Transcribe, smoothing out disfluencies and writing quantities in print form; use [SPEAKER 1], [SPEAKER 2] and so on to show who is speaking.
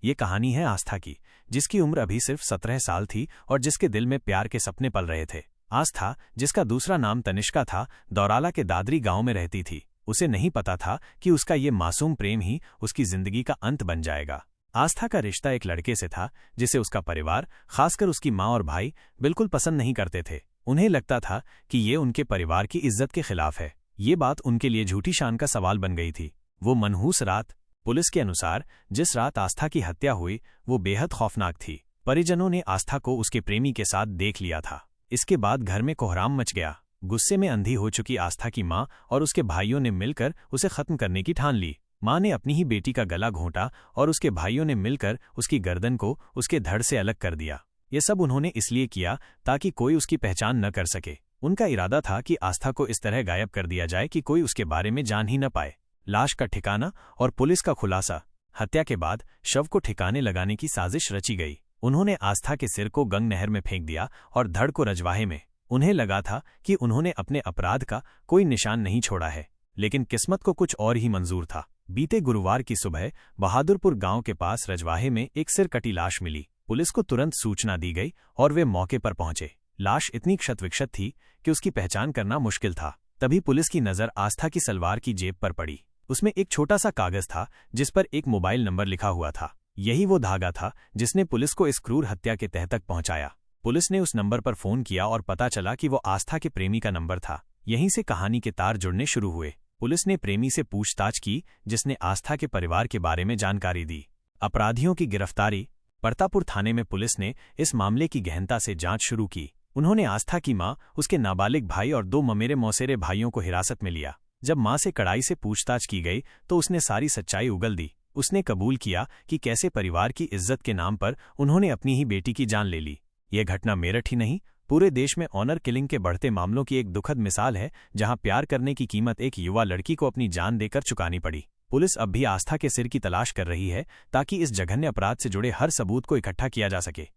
[SPEAKER 1] ये कहानी है आस्था की, जिसकी उम्र अभी सिर्फ 17 साल थी और जिसके दिल में प्यार के सपने पल रहे थे। आस्था, जिसका दूसरा नाम तनिष्का था, दौराला के दादरी गांव में रहती थी। उसे नहीं पता था कि उसका ये मासूम प्रेम ही उसकी जिंदगी का अंत बन जाएगा। आस्था का रिश्ता एक लड़के से था जिसे उसका परिवार, खासकर उसकी माँ और भाई, बिल्कुल पसंद नहीं करते थे। उन्हें लगता था कि ये उनके परिवार की इज्जत के खिलाफ है। ये बात उनके लिए झूठी शान का सवाल बन गई थी। वो मनहूस रात, पुलिस के अनुसार जिस रात आस्था की हत्या हुई, वो बेहद खौफनाक थी। परिजनों ने आस्था को उसके प्रेमी के साथ देख लिया था। इसके बाद घर में कोहराम मच गया। गुस्से में अंधी हो चुकी आस्था की माँ और उसके भाइयों ने मिलकर उसे खत्म करने की ठान ली। माँ ने अपनी ही बेटी का गला घोंटा और उसके भाइयों ने मिलकर उसकी गर्दन को उसके धड़ से अलग कर दिया। ये सब उन्होंने इसलिए किया ताकि कोई उसकी पहचान न कर सके। उनका इरादा था कि आस्था को इस तरह गायब कर दिया जाए कि कोई उसके बारे में जान ही न पाए। लाश का ठिकाना और पुलिस का खुलासा। हत्या के बाद शव को ठिकाने लगाने की साजिश रची गई। उन्होंने आस्था के सिर को गंग नहर में फेंक दिया और धड़ को रजवाहे में। उन्हें लगा था कि उन्होंने अपने अपराध का कोई निशान नहीं छोड़ा है, लेकिन किस्मत को कुछ और ही मंजूर था। बीते गुरुवार की सुबह बहादुरपुर गांव के पास रजवाहे में एक सिर कटी लाश मिली। पुलिस को तुरंत सूचना दी गई और वे मौके पर पहुंचे। लाश इतनी क्षत-विक्षत थी कि उसकी पहचान करना मुश्किल था। तभी पुलिस की नज़र आस्था की सलवार की जेब पर पड़ी। उसमें एक छोटा सा कागज था जिस पर एक मोबाइल नंबर लिखा हुआ था। यही वो धागा था जिसने पुलिस को इस क्रूर हत्या के तह तक पहुंचाया। पुलिस ने उस नंबर पर फोन किया और पता चला कि वो आस्था के प्रेमी का नंबर था। यहीं से कहानी के तार जुड़ने शुरू हुए। पुलिस ने प्रेमी से पूछताछ की, जिसने आस्था के परिवार के बारे में जानकारी दी। अपराधियों की गिरफ्तारी। परतापुर थाने में पुलिस ने इस मामले की गहनता से जांच शुरू की। उन्होंने आस्था की मां, उसके नाबालिग भाई और 2 ममेरे मौसेरे भाइयों को हिरासत में लिया। जब मां से कड़ाई से पूछताछ की गई तो उसने सारी सच्चाई उगल दी। उसने कबूल किया कि कैसे परिवार की इज्जत के नाम पर उन्होंने अपनी ही बेटी की जान ले ली। यह घटना मेरठ ही नहीं, पूरे देश में ऑनर किलिंग के बढ़ते मामलों की एक दुखद मिसाल है, जहां प्यार करने की कीमत एक युवा लड़की को अपनी जान देकर चुकानी पड़ी। पुलिस अब भी आस्था के सिर की तलाश कर रही है ताकि इस जघन्य अपराध से जुड़े हर सबूत को इकट्ठा किया जा सके।